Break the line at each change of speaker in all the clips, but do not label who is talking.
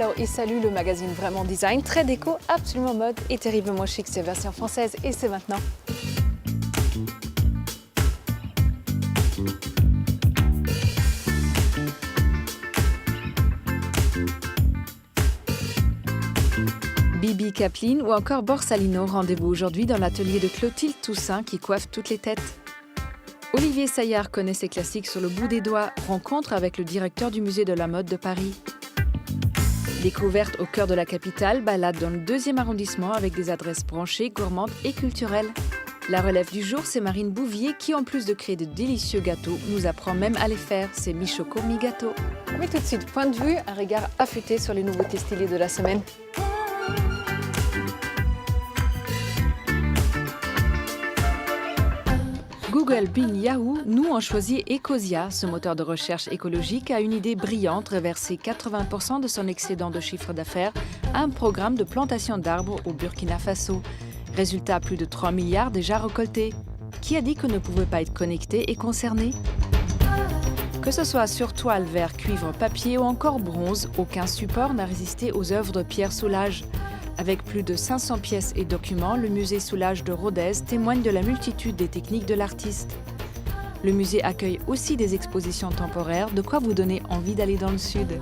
Hello et salut, le magazine Vraiment Design, très déco, absolument mode et terriblement chic, c'est version française et c'est maintenant. Bibi Kapline ou encore Borsalino, rendez-vous aujourd'hui dans l'atelier de Clotilde Toussaint qui coiffe toutes les têtes. Olivier Saillard connaît ses classiques sur le bout des doigts, rencontre avec le directeur du musée de la mode de Paris. Découverte au cœur de la capitale, balade dans le 2e arrondissement avec des adresses branchées, gourmandes et culturelles. La relève du jour, c'est Marine Bouvier qui, en plus de créer de délicieux gâteaux, nous apprend même à les faire. C'est Mi-Choco, Mi-Gâteau. Mais tout de suite, point de vue, un regard affûté sur les nouveautés stylées de la semaine. Google, Bing, Yahoo, nous ont choisi Ecosia. Ce moteur de recherche écologique a une idée brillante, reverser 80% de son excédent de chiffre d'affaires à un programme de plantation d'arbres au Burkina Faso. Résultat, plus de 3 milliards déjà récoltés. Qui a dit qu'on ne pouvait pas être connecté et concerné ? Que ce soit sur toile, verre, cuivre, papier ou encore bronze, aucun support n'a résisté aux œuvres de Pierre Soulages. Avec plus de 500 pièces et documents, le musée Soulages de Rodez témoigne de la multitude des techniques de l'artiste. Le musée accueille aussi des expositions temporaires, de quoi vous donner envie d'aller dans le sud.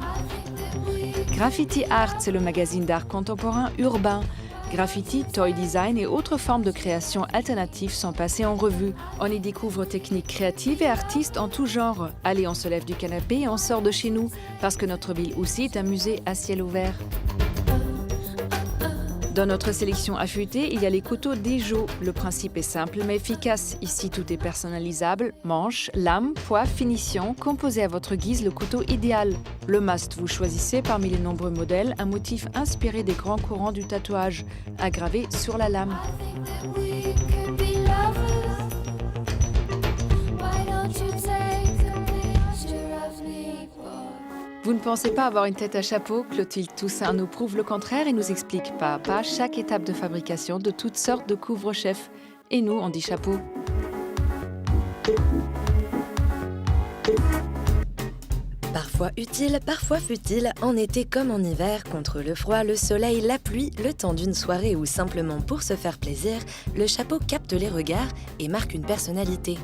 Graffiti Art, c'est le magazine d'art contemporain urbain. Graffiti, toy design et autres formes de création alternatives sont passées en revue. On y découvre techniques créatives et artistes en tout genre. Allez, on se lève du canapé et on sort de chez nous, parce que notre ville aussi est un musée à ciel ouvert. Dans notre sélection affûtée, il y a les couteaux Dejo. Le principe est simple mais efficace. Ici, tout est personnalisable. Manche, lame, poids, finition. Composez à votre guise le couteau idéal. Le must, vous choisissez parmi les nombreux modèles un motif inspiré des grands courants du tatouage, aggravé sur la lame. Vous ne pensez pas avoir une tête à chapeau? Clotilde Toussaint nous prouve le contraire et nous explique pas à pas chaque étape de fabrication de toutes sortes de couvre-chefs. Et nous, on dit chapeau.
Parfois utile, parfois futile, en été comme en hiver, contre le froid, le soleil, la pluie, le temps d'une soirée ou simplement pour se faire plaisir, le chapeau capte les regards et marque une personnalité.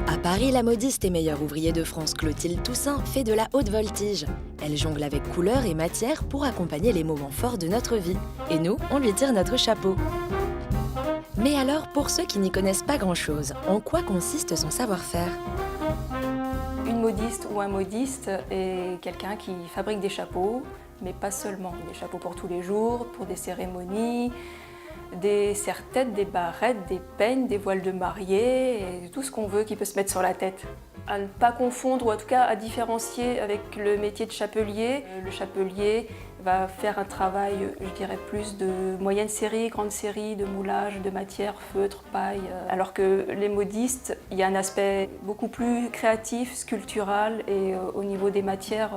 À Paris, la modiste et meilleure ouvrier de France Clotilde Toussaint fait de la haute voltige. Elle jongle avec couleurs et matières pour accompagner les moments forts de notre vie. Et nous, on lui tire notre chapeau. Mais alors, pour ceux qui n'y connaissent pas grand-chose, en quoi consiste son savoir-faire ?
Une modiste ou un modiste est quelqu'un qui fabrique des chapeaux, mais pas seulement. Des chapeaux pour tous les jours, pour des cérémonies, des serre-têtes, des barrettes, des peignes, des voiles de mariée, et tout ce qu'on veut qui peut se mettre sur la tête. À ne pas confondre, ou en tout cas à différencier avec le métier de chapelier. Le chapelier va faire un travail, je dirais, plus de moyenne série, grande série, de moulage, de matière, feutre, paille. Alors que les modistes, il y a un aspect beaucoup plus créatif, sculptural, et au niveau des matières,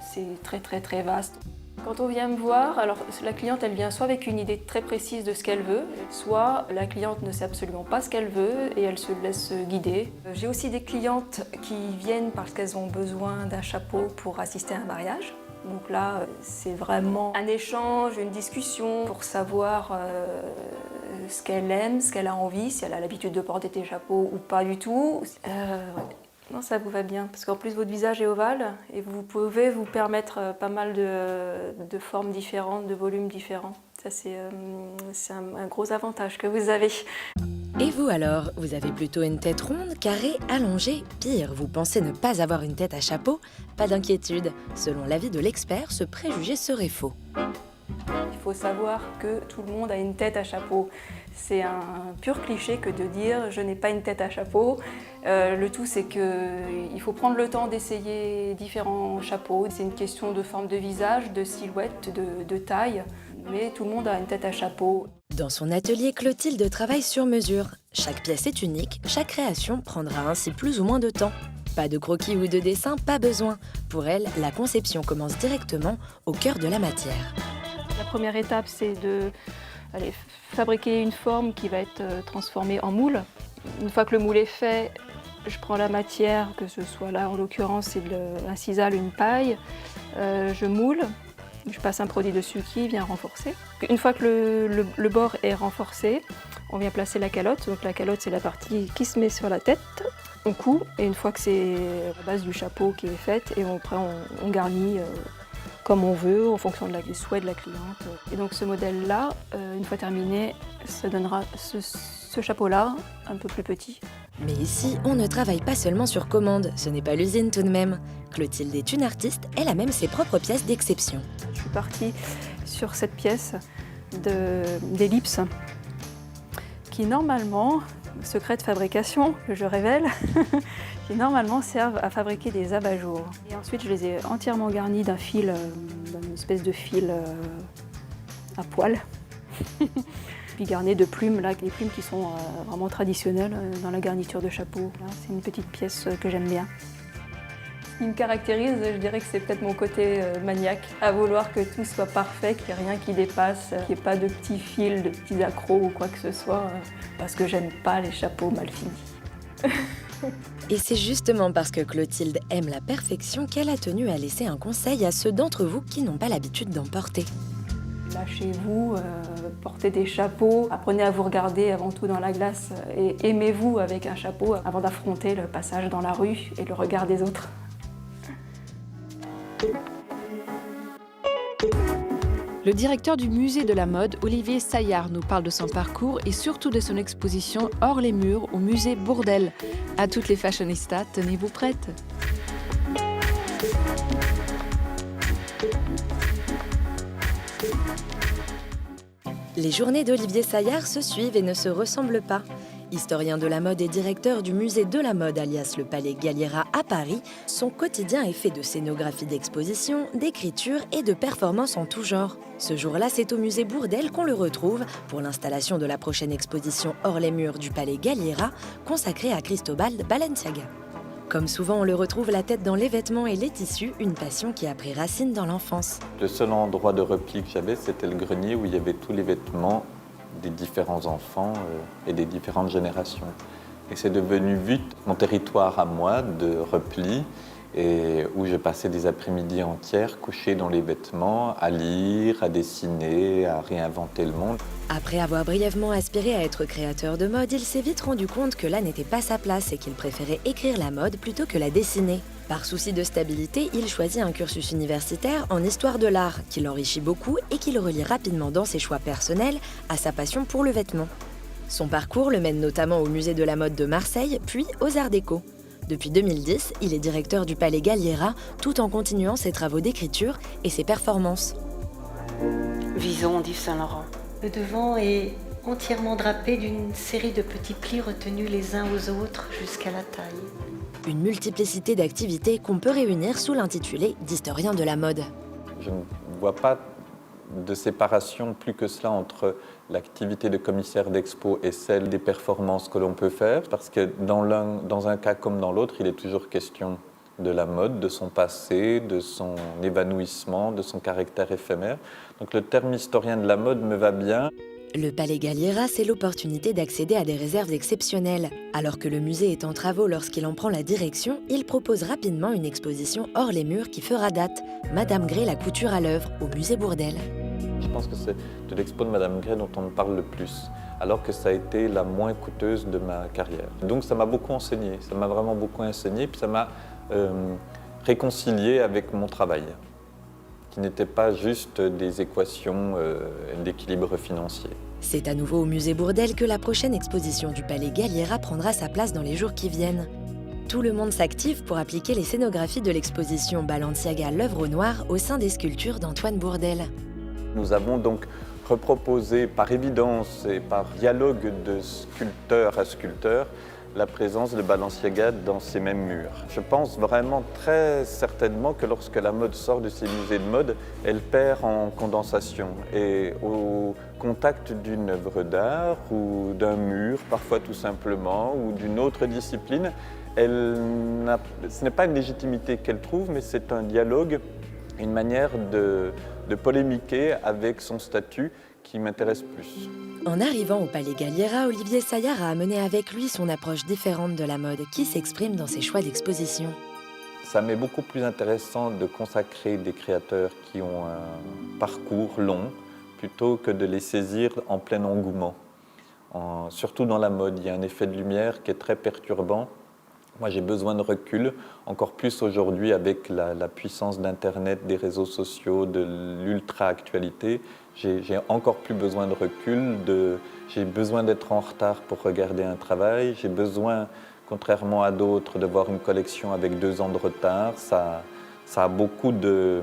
c'est très très très vaste. Quand on vient me voir, alors la cliente elle vient soit avec une idée très précise de ce qu'elle veut, soit la cliente ne sait absolument pas ce qu'elle veut et elle se laisse guider. J'ai aussi des clientes qui viennent parce qu'elles ont besoin d'un chapeau pour assister à un mariage. Donc là, c'est vraiment un échange, une discussion pour savoir ce qu'elle aime, ce qu'elle a envie, si elle a l'habitude de porter des chapeaux ou pas du tout. Non, ça vous va bien, parce qu'en plus votre visage est ovale et vous pouvez vous permettre pas mal de formes différentes, de volumes différents. Ça, c'est un gros avantage que vous avez.
Et vous alors, vous avez plutôt une tête ronde, carrée, allongée? Pire, vous pensez ne pas avoir une tête à chapeau? Pas d'inquiétude, selon l'avis de l'expert, ce préjugé serait faux.
Il faut savoir que tout le monde a une tête à chapeau. C'est un pur cliché que de dire « je n'ai pas une tête à chapeau ». Le tout, c'est qu'il faut prendre le temps d'essayer différents chapeaux. C'est une question de forme de visage, de silhouette, de taille, mais tout le monde a une tête à chapeau.
Dans son atelier, Clotilde travaille sur mesure. Chaque pièce est unique, chaque création prendra ainsi plus ou moins de temps. Pas de croquis ou de dessin, pas besoin. Pour elle, la conception commence directement au cœur de la matière.
La première étape, c'est de fabriquer une forme qui va être transformée en moule. Une fois que le moule est fait, je prends la matière, que ce soit là en l'occurrence c'est un sisal, une paille, je moule Je passe un produit dessus qui vient renforcer. Une fois que le bord est renforcé, on vient placer la calotte. Donc la calotte, c'est la partie qui se met sur la tête. On coud et une fois que c'est la base du chapeau qui est faite, et après on garnit comme on veut en fonction des souhaits de la cliente. Et donc ce modèle-là, une fois terminé, ça donnera ce chapeau-là un peu plus petit.
Mais ici, on ne travaille pas seulement sur commande, ce n'est pas l'usine tout de même. Clotilde est une artiste, elle a même ses propres pièces d'exception.
Je suis partie sur cette pièce d'ellipse qui normalement, secret de fabrication que je révèle, qui normalement servent à fabriquer des abat-jours. Et ensuite, je les ai entièrement garnis d'un fil, d'une espèce de fil à poil. Puis garni de plumes, là, des plumes qui sont vraiment traditionnelles dans la garniture de chapeau. C'est une petite pièce que j'aime bien. Ce qui me caractérise, je dirais que c'est peut-être mon côté maniaque, à vouloir que tout soit parfait, qu'il n'y ait rien qui dépasse, qu'il n'y ait pas de petits fils, de petits accros ou quoi que ce soit, parce que j'aime pas les chapeaux mal finis.
Et c'est justement parce que Clotilde aime la perfection qu'elle a tenu à laisser un conseil à ceux d'entre vous qui n'ont pas l'habitude d'en porter.
Lâchez-vous, portez des chapeaux, apprenez à vous regarder avant tout dans la glace et aimez-vous avec un chapeau avant d'affronter le passage dans la rue et le regard des autres.
Le directeur du musée de la mode, Olivier Saillard, nous parle de son parcours et surtout de son exposition Hors les murs au musée Bourdelle. À toutes les fashionistas, tenez-vous prêtes.
Les journées d'Olivier Saillard se suivent et ne se ressemblent pas. Historien de la mode et directeur du musée de la mode alias le Palais Galliera à Paris, son quotidien est fait de scénographie d'exposition, d'écriture et de performances en tout genre. Ce jour-là, c'est au musée Bourdelle qu'on le retrouve pour l'installation de la prochaine exposition Hors les murs du Palais Galliera consacrée à Cristobal Balenciaga. Comme souvent, on le retrouve la tête dans les vêtements et les tissus, une passion qui a pris racine dans l'enfance.
Le seul endroit de repli que j'avais, c'était le grenier où il y avait tous les vêtements des différents enfants et des différentes générations. Et c'est devenu vite mon territoire à moi de repli, et où je passais des après-midi entières couchés dans les vêtements, à lire, à dessiner, à réinventer le monde.
Après avoir brièvement aspiré à être créateur de mode, il s'est vite rendu compte que là n'était pas sa place et qu'il préférait écrire la mode plutôt que la dessiner. Par souci de stabilité, il choisit un cursus universitaire en histoire de l'art, qui l'enrichit beaucoup et qui le relie rapidement dans ses choix personnels à sa passion pour le vêtement. Son parcours le mène notamment au musée de la mode de Marseille, puis aux Arts Déco. Depuis 2010, il est directeur du Palais Galliera, tout en continuant ses travaux d'écriture et ses performances.
Vison d'Yves Saint-Laurent.
Le devant est entièrement drapé d'une série de petits plis retenus les uns aux autres jusqu'à la taille.
Une multiplicité d'activités qu'on peut réunir sous l'intitulé d'historien de la mode.
Je ne vois pas de séparation plus que cela entre l'activité de commissaire d'expo et celle des performances que l'on peut faire, parce que dans un cas comme dans l'autre, il est toujours question de la mode, de son passé, de son évanouissement, de son caractère éphémère. Donc le terme historien de la mode me va bien.
Le Palais Galliera, c'est l'opportunité d'accéder à des réserves exceptionnelles. Alors que le musée est en travaux lorsqu'il en prend la direction, il propose rapidement une exposition hors les murs qui fera date. Madame Grès, la couture à l'œuvre, au musée Bourdelle.
Je pense que c'est de l'expo de Madame Grès dont on me parle le plus, alors que ça a été la moins coûteuse de ma carrière. Donc ça m'a beaucoup enseigné, ça m'a vraiment beaucoup enseigné, puis ça m'a réconcilié avec mon travail, qui n'était pas juste des équations d'équilibre financier.
C'est à nouveau au musée Bourdelle que la prochaine exposition du Palais Galliera prendra sa place dans les jours qui viennent. Tout le monde s'active pour appliquer les scénographies de l'exposition Balenciaga l'œuvre au noir au sein des sculptures d'Antoine Bourdelle.
Nous avons donc reproposé par évidence et par dialogue de sculpteur à sculpteur la présence de Balenciaga dans ces mêmes murs. Je pense vraiment très certainement que lorsque la mode sort de ces musées de mode, elle perd en condensation. Et au contact d'une œuvre d'art ou d'un mur, parfois tout simplement, ou d'une autre discipline, ce n'est pas une légitimité qu'elle trouve, mais c'est un dialogue, une manière de polémiquer avec son statut qui m'intéresse plus.
En arrivant au Palais Galliera, Olivier Saillard a amené avec lui son approche différente de la mode qui s'exprime dans ses choix d'exposition.
Ça m'est beaucoup plus intéressant de consacrer des créateurs qui ont un parcours long plutôt que de les saisir en plein engouement. Surtout dans la mode, il y a un effet de lumière qui est très perturbant. Moi, j'ai besoin de recul, encore plus aujourd'hui avec la puissance d'Internet, des réseaux sociaux, de l'ultra-actualité. J'ai encore plus besoin de recul, j'ai besoin d'être en retard pour regarder un travail, j'ai besoin, contrairement à d'autres, de voir une collection avec 2 ans de retard. Ça a beaucoup de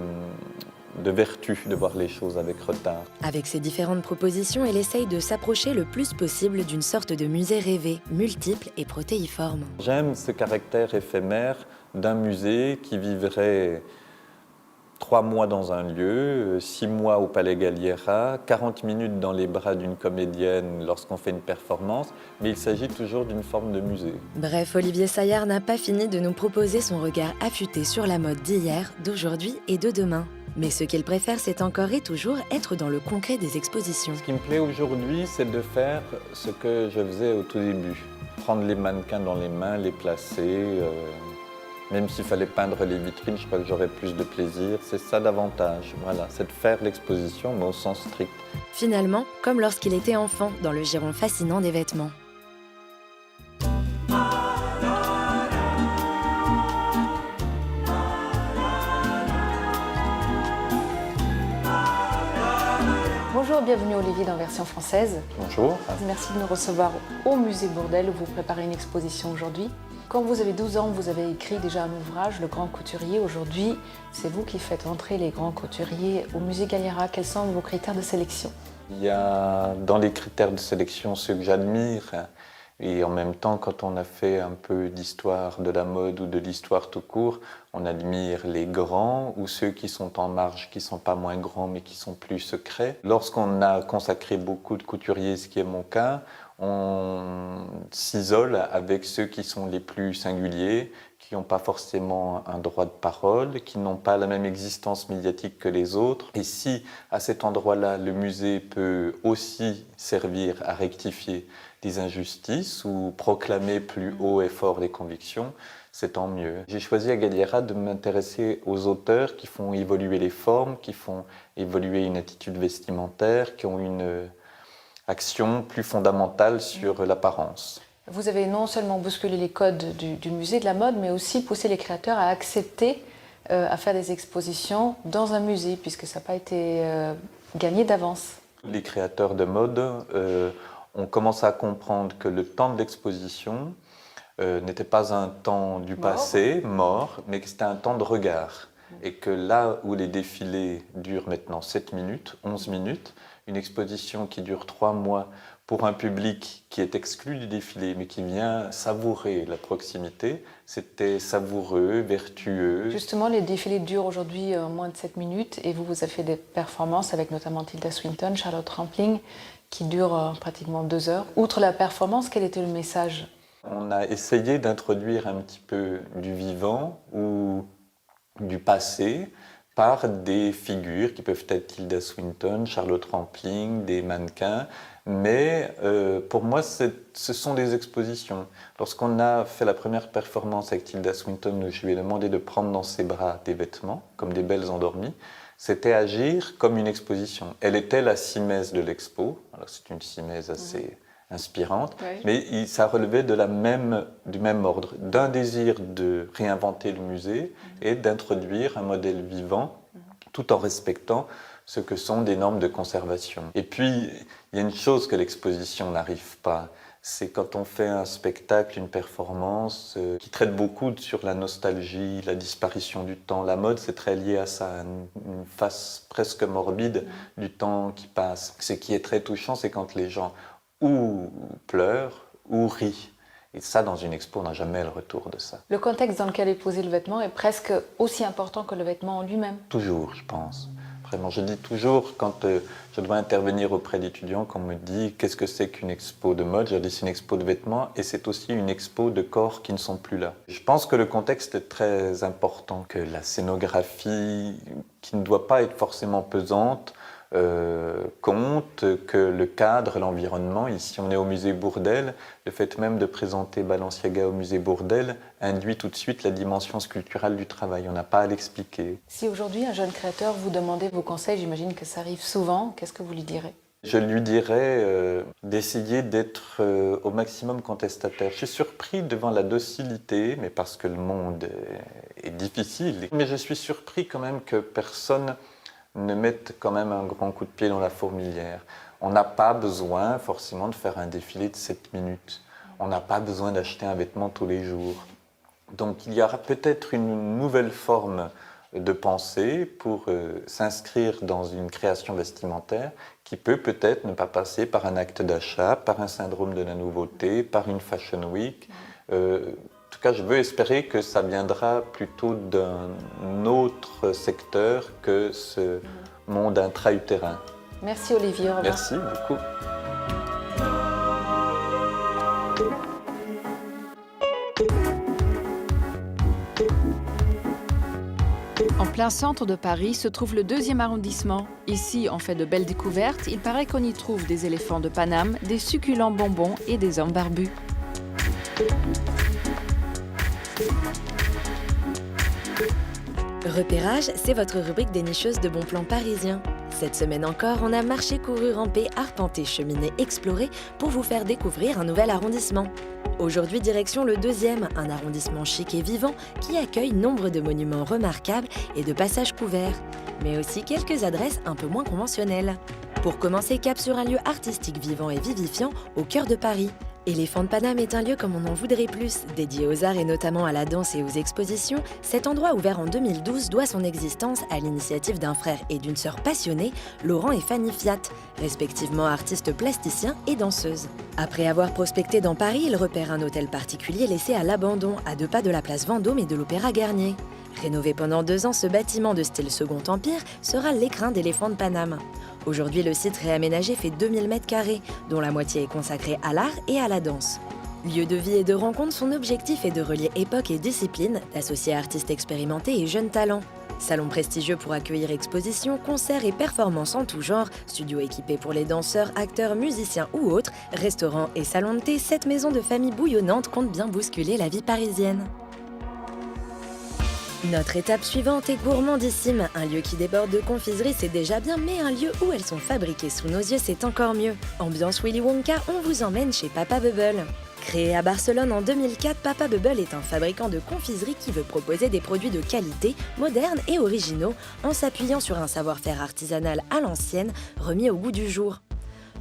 vertu de voir les choses avec retard.
Avec ses différentes propositions, elle essaye de s'approcher le plus possible d'une sorte de musée rêvé, multiple et protéiforme.
J'aime ce caractère éphémère d'un musée qui vivrait 3 mois dans un lieu, 6 mois au Palais Galliera, 40 minutes dans les bras d'une comédienne lorsqu'on fait une performance, mais il s'agit toujours d'une forme de musée.
Bref, Olivier Saillard n'a pas fini de nous proposer son regard affûté sur la mode d'hier, d'aujourd'hui et de demain. Mais ce qu'il préfère, c'est encore et toujours être dans le concret des expositions.
Ce qui me plaît aujourd'hui, c'est de faire ce que je faisais au tout début. Prendre les mannequins dans les mains, les placer. Même s'il fallait peindre les vitrines, je crois que j'aurais plus de plaisir. C'est ça davantage, voilà, c'est de faire l'exposition, mais au sens strict.
Finalement, comme lorsqu'il était enfant, dans le giron fascinant des vêtements.
Bonjour, bienvenue Olivier dans Version Française.
Bonjour.
Merci de nous recevoir au musée Bourdelle où vous préparez une exposition aujourd'hui. Quand vous avez 12 ans, vous avez écrit déjà un ouvrage, Le Grand Couturier. Aujourd'hui, c'est vous qui faites entrer les grands couturiers au musée Galliera. Quels sont vos critères de sélection?
Il y a dans les critères de sélection ceux que j'admire. Et en même temps, quand on a fait un peu d'histoire de la mode ou de l'histoire tout court, on admire les grands ou ceux qui sont en marge, qui ne sont pas moins grands mais qui sont plus secrets. Lorsqu'on a consacré beaucoup de couturiers, ce qui est mon cas, on s'isole avec ceux qui sont les plus singuliers, qui n'ont pas forcément un droit de parole, qui n'ont pas la même existence médiatique que les autres. Et si, à cet endroit-là, le musée peut aussi servir à rectifier des injustices ou proclamer plus haut et fort des convictions, c'est tant mieux. J'ai choisi à Galliera de m'intéresser aux auteurs qui font évoluer les formes, qui font évoluer une attitude vestimentaire, qui ont une action plus fondamentale sur l'apparence.
Vous avez non seulement bousculé les codes du musée de la mode, mais aussi poussé les créateurs à accepter à faire des expositions dans un musée, puisque ça n'a pas été gagné d'avance.
Les créateurs de mode ont commencé à comprendre que le temps de l'exposition n'était pas un temps du passé, mort, mais que c'était un temps de regard. Et que là où les défilés durent maintenant 7 minutes, 11 minutes, une exposition qui dure 3 mois pour un public qui est exclu du défilé, mais qui vient savourer la proximité, c'était savoureux, vertueux.
Justement, les défilés durent aujourd'hui moins de 7 minutes et vous avez fait des performances avec notamment Tilda Swinton, Charlotte Rampling, qui durent pratiquement 2 heures. Outre la performance, quel était le message?
On a essayé d'introduire un petit peu du vivant ou du passé par des figures qui peuvent être Tilda Swinton, Charlotte Rampling, des mannequins. Mais pour moi, ce sont des expositions. Lorsqu'on a fait la première performance avec Tilda Swinton, où je lui ai demandé de prendre dans ses bras des vêtements, comme des belles endormies, c'était agir comme une exposition. Elle était la simèse de l'expo. Alors c'est une simèse assez inspirante, mais ça relevait du même ordre, d'un désir de réinventer le musée et d'introduire un modèle vivant, tout en respectant ce que sont des normes de conservation. Et puis, il y a une chose que l'exposition n'arrive pas, c'est quand on fait un spectacle, une performance qui traite beaucoup sur la nostalgie, la disparition du temps. La mode, c'est très lié à ça, une face presque morbide du temps qui passe. Ce qui est très touchant, c'est quand les gens ou pleurent ou rient. Et ça, dans une expo, on n'a jamais le retour de ça.
Le contexte dans lequel est posé le vêtement est presque aussi important que le vêtement en lui-même.
Toujours, je pense. Vraiment, je dis toujours, quand je dois intervenir auprès d'étudiants, qu'on me dit qu'est-ce que c'est qu'une expo de mode, je dis c'est une expo de vêtements et c'est aussi une expo de corps qui ne sont plus là. Je pense que le contexte est très important, que la scénographie, qui ne doit pas être forcément pesante, compte, que le cadre, l'environnement, ici on est au musée Bourdelle, le fait même de présenter Balenciaga au musée Bourdelle induit tout de suite la dimension sculpturale du travail, on n'a pas à l'expliquer.
Si aujourd'hui un jeune créateur vous demandait vos conseils, j'imagine que ça arrive souvent, qu'est-ce que vous lui direz ?
Je lui dirais d'essayer d'être au maximum contestataire. Je suis surpris devant la docilité, mais parce que le monde est difficile. Mais je suis surpris quand même que personne ne mette quand même un grand coup de pied dans la fourmilière. On n'a pas besoin forcément de faire un défilé de 7 minutes. On n'a pas besoin d'acheter un vêtement tous les jours. Donc il y aura peut-être une nouvelle forme de pensée pour s'inscrire dans une création vestimentaire qui peut-être ne pas passer par un acte d'achat, par un syndrome de la nouveauté, par une fashion week. En tout cas, je veux espérer que ça viendra plutôt d'un autre secteur que ce monde intra-utérin.
Merci Olivier, au revoir.
Merci beaucoup.
En plein centre de Paris se trouve le 2e arrondissement. Ici, on fait de belles découvertes. Il paraît qu'on y trouve des éléphants de Paname, des succulents bonbons et des hommes barbus.
Repérage, c'est votre rubrique des nicheuses de bons plans parisiens. Cette semaine encore, on a marché, couru, rampé, arpenté, cheminé, exploré pour vous faire découvrir un nouvel arrondissement. Aujourd'hui, direction le 2e, un arrondissement chic et vivant qui accueille nombre de monuments remarquables et de passages couverts, mais aussi quelques adresses un peu moins conventionnelles. Pour commencer, cap sur un lieu artistique vivant et vivifiant au cœur de Paris. Éléphants de Paname est un lieu comme on en voudrait plus, dédié aux arts et notamment à la danse et aux expositions. Cet endroit ouvert en 2012 doit son existence à l'initiative d'un frère et d'une sœur passionnés, Laurent et Fanny Fiat, respectivement artistes plasticiens et danseuses. Après avoir prospecté dans Paris, ils repèrent un hôtel particulier laissé à l'abandon, à 2 pas de la place Vendôme et de l'Opéra Garnier. Rénové pendant 2 ans, ce bâtiment de style Second Empire sera l'écrin d'Éléphants de Paname. Aujourd'hui, le site réaménagé fait 2000 m², dont la moitié est consacrée à l'art et à la danse. Lieu de vie et de rencontre, son objectif est de relier époque et discipline, d'associer artistes expérimentés et jeunes talents. Salon prestigieux pour accueillir expositions, concerts et performances en tout genre, studio équipé pour les danseurs, acteurs, musiciens ou autres, restaurants et salons de thé, cette maison de famille bouillonnante compte bien bousculer la vie parisienne. Notre étape suivante est gourmandissime. Un lieu qui déborde de confiserie, c'est déjà bien, mais un lieu où elles sont fabriquées sous nos yeux, c'est encore mieux. Ambiance Willy Wonka, on vous emmène chez Papa Bubble. Créé à Barcelone en 2004, Papa Bubble est un fabricant de confiserie qui veut proposer des produits de qualité, modernes et originaux, en s'appuyant sur un savoir-faire artisanal à l'ancienne, remis au goût du jour.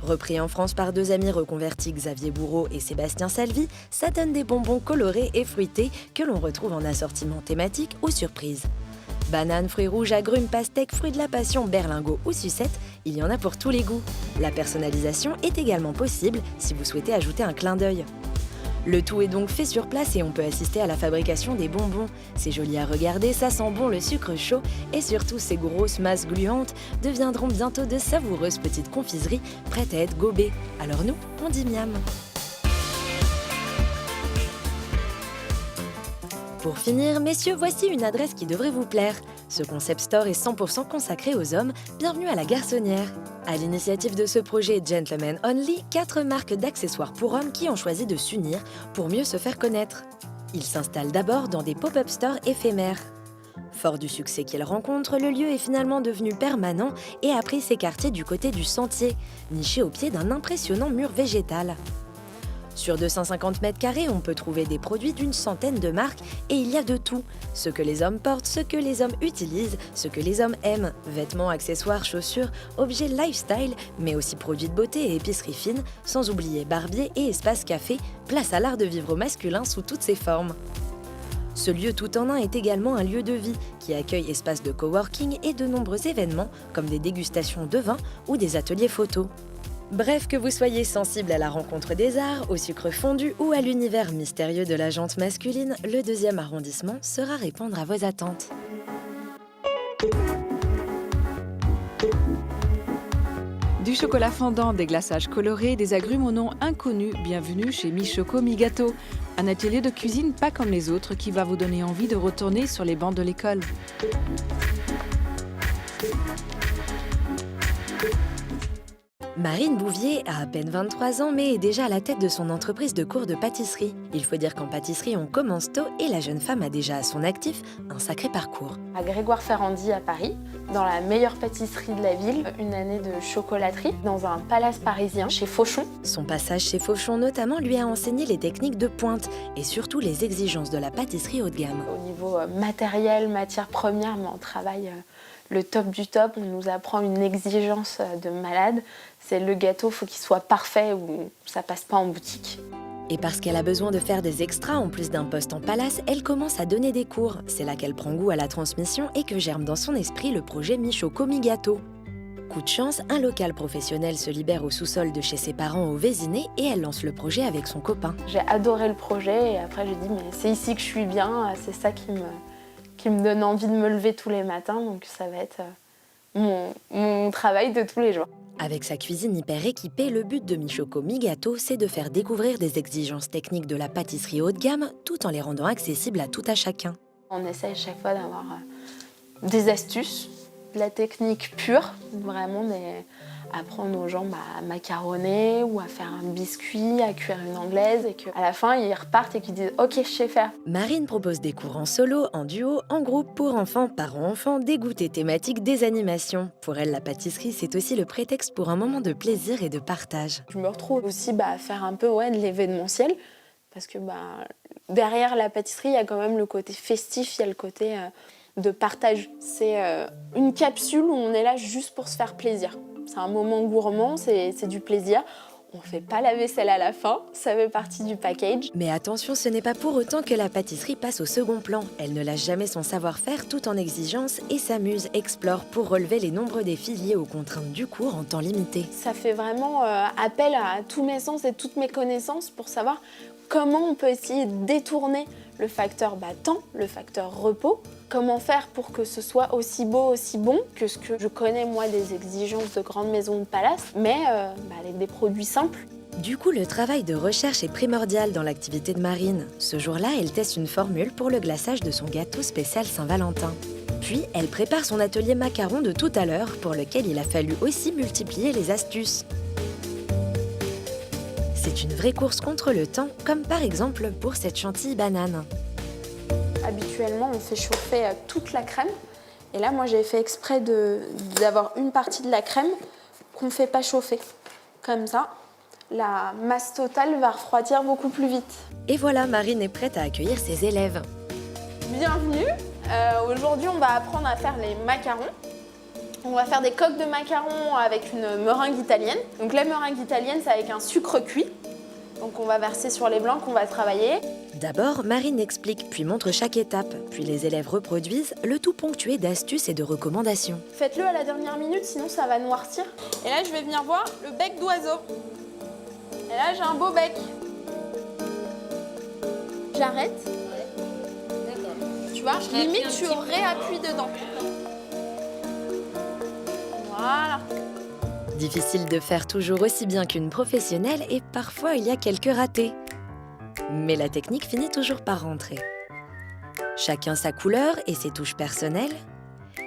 Repris en France par 2 amis reconvertis, Xavier Bourreau et Sébastien Salvi, ça donne des bonbons colorés et fruités que l'on retrouve en assortiment thématique ou surprise. Bananes, fruits rouges, agrumes, pastèques, fruits de la passion, berlingots ou sucettes, il y en a pour tous les goûts. La personnalisation est également possible si vous souhaitez ajouter un clin d'œil. Le tout est donc fait sur place et on peut assister à la fabrication des bonbons. C'est joli à regarder, ça sent bon le sucre chaud et surtout ces grosses masses gluantes deviendront bientôt de savoureuses petites confiseries prêtes à être gobées. Alors nous, on dit miam. Pour finir, messieurs, voici une adresse qui devrait vous plaire. Ce concept store est 100% consacré aux hommes. Bienvenue à la Garçonnière. À l'initiative de ce projet Gentlemen Only, 4 marques d'accessoires pour hommes qui ont choisi de s'unir pour mieux se faire connaître. Ils s'installent d'abord dans des pop-up stores éphémères. Fort du succès qu'ils rencontrent, le lieu est finalement devenu permanent et a pris ses quartiers du côté du Sentier, niché au pied d'un impressionnant mur végétal. Sur 250 m², on peut trouver des produits d'une centaine de marques et il y a de tout. Ce que les hommes portent, ce que les hommes utilisent, ce que les hommes aiment. Vêtements, accessoires, chaussures, objets lifestyle, mais aussi produits de beauté et épicerie fine, sans oublier barbier et espace café, place à l'art de vivre au masculin sous toutes ses formes. Ce lieu tout en un est également un lieu de vie qui accueille espaces de coworking et de nombreux événements comme des dégustations de vin ou des ateliers photos. Bref, que vous soyez sensible à la rencontre des arts, au sucre fondu ou à l'univers mystérieux de la jante masculine, le 2e arrondissement saura répondre à vos attentes.
Du chocolat fondant, des glaçages colorés, des agrumes au nom inconnu, bienvenue chez Mi Choco Mi Gâteau. Un atelier de cuisine pas comme les autres qui va vous donner envie de retourner sur les bancs de l'école.
Marine Bouvier a à peine 23 ans mais est déjà à la tête de son entreprise de cours de pâtisserie. Il faut dire qu'en pâtisserie on commence tôt et la jeune femme a déjà à son actif un sacré parcours.
À Grégoire-Ferrandi à Paris, dans la meilleure pâtisserie de la ville, une année de chocolaterie, dans un palace parisien chez Fauchon.
Son passage chez Fauchon notamment lui a enseigné les techniques de pointe et surtout les exigences de la pâtisserie haut de gamme.
Au niveau matériel, matières premières, mais on travaille le top du top, on nous apprend une exigence de malade. C'est le gâteau, faut qu'il soit parfait ou ça passe pas en boutique.
Et parce qu'elle a besoin de faire des extras en plus d'un poste en palace, elle commence à donner des cours. C'est là qu'elle prend goût à la transmission et que germe dans son esprit le projet Michoco Mi-Gâteau. Coup de chance, un local professionnel se libère au sous-sol de chez ses parents au Vésiné et elle lance le projet avec son copain.
J'ai adoré le projet et après j'ai dit mais c'est ici que je suis bien, c'est ça qui me donne envie de me lever tous les matins, donc ça va être mon travail de tous les jours.
Avec sa cuisine hyper équipée, le but de Michoco Mi-Gâteau, c'est de faire découvrir des exigences techniques de la pâtisserie haut de gamme tout en les rendant accessibles à tout à chacun.
On essaye chaque fois d'avoir des astuces, de la technique pure, vraiment apprendre aux gens à macaronner ou à faire un biscuit, à cuire une anglaise et qu'à la fin ils repartent et qu'ils disent « Ok, je sais faire ».
Marine propose des cours en solo, en duo, en groupe, pour enfants, parents-enfants, des goûters thématiques, des animations. Pour elle, la pâtisserie, c'est aussi le prétexte pour un moment de plaisir et de partage.
Je me retrouve aussi à faire un peu de l'événementiel parce que derrière la pâtisserie, il y a quand même le côté festif, il y a le côté de partage. C'est une capsule où on est là juste pour se faire plaisir. C'est un moment gourmand, c'est du plaisir. On ne fait pas la vaisselle à la fin, ça fait partie du package.
Mais attention, ce n'est pas pour autant que la pâtisserie passe au second plan. Elle ne lâche jamais son savoir-faire tout en exigence et s'amuse, explore pour relever les nombreux défis liés aux contraintes du cours en temps limité.
Ça fait vraiment appel à tous mes sens et toutes mes connaissances pour savoir comment on peut essayer de détourner le facteur temps, le facteur repos. Comment faire pour que ce soit aussi beau, aussi bon que ce que je connais moi des exigences de grandes maisons de palace, mais avec des produits simples.
Du coup, le travail de recherche est primordial dans l'activité de Marine. Ce jour-là, elle teste une formule pour le glaçage de son gâteau spécial Saint-Valentin. Puis, elle prépare son atelier macaron de tout à l'heure, pour lequel il a fallu aussi multiplier les astuces. C'est une vraie course contre le temps, comme par exemple pour cette chantilly banane.
Habituellement, on fait chauffer toute la crème. Et là, moi, j'ai fait exprès d'avoir une partie de la crème qu'on ne fait pas chauffer. Comme ça, la masse totale va refroidir beaucoup plus vite.
Et voilà, Marine est prête à accueillir ses élèves.
Bienvenue. Aujourd'hui, on va apprendre à faire les macarons. On va faire des coques de macarons avec une meringue italienne. Donc la meringue italienne, c'est avec un sucre cuit. Donc on va verser sur les blancs qu'on va travailler.
D'abord, Marine explique, puis montre chaque étape. Puis les élèves reproduisent, le tout ponctué d'astuces et de recommandations.
Faites-le à la dernière minute, sinon ça va noircir. Et là, je vais venir voir le bec d'oiseau. Et là, j'ai un beau bec. J'arrête. Tu vois, limite, tu réappuies dedans. Voilà.
Difficile de faire toujours aussi bien qu'une professionnelle et parfois il y a quelques ratés. Mais la technique finit toujours par rentrer. Chacun sa couleur et ses touches personnelles.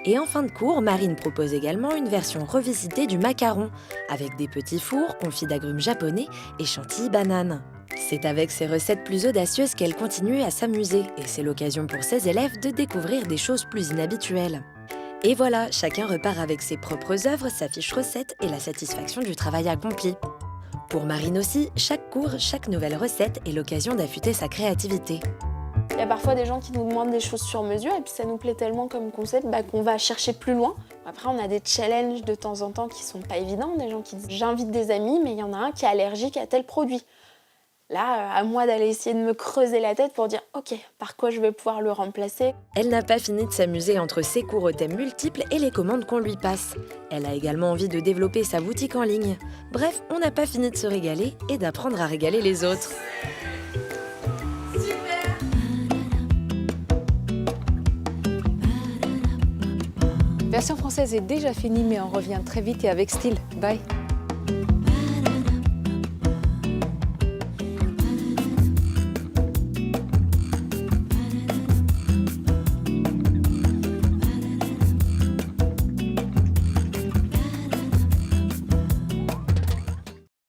Et en fin de cours, Marine propose également une version revisitée du macaron, avec des petits fours, confits d'agrumes japonais et chantilly banane. C'est avec ces recettes plus audacieuses qu'elle continue à s'amuser, et c'est l'occasion pour ses élèves de découvrir des choses plus inhabituelles. Et voilà, chacun repart avec ses propres œuvres, sa fiche recette et la satisfaction du travail accompli. Pour Marine aussi, chaque cours, chaque nouvelle recette est l'occasion d'affûter sa créativité.
Il y a parfois des gens qui nous demandent des choses sur mesure et puis ça nous plaît tellement comme concept qu'on va chercher plus loin. Après, on a des challenges de temps en temps qui sont pas évidents. Des gens qui disent « j'invite des amis, mais il y en a un qui est allergique à tel produit ». Là, à moi d'aller essayer de me creuser la tête pour dire « ok, par quoi je vais pouvoir le remplacer ?»
Elle n'a pas fini de s'amuser entre ses cours aux thèmes multiples et les commandes qu'on lui passe. Elle a également envie de développer sa boutique en ligne. Bref, on n'a pas fini de se régaler et d'apprendre à régaler les autres.
Version française est déjà finie, mais on revient très vite et avec style. Bye.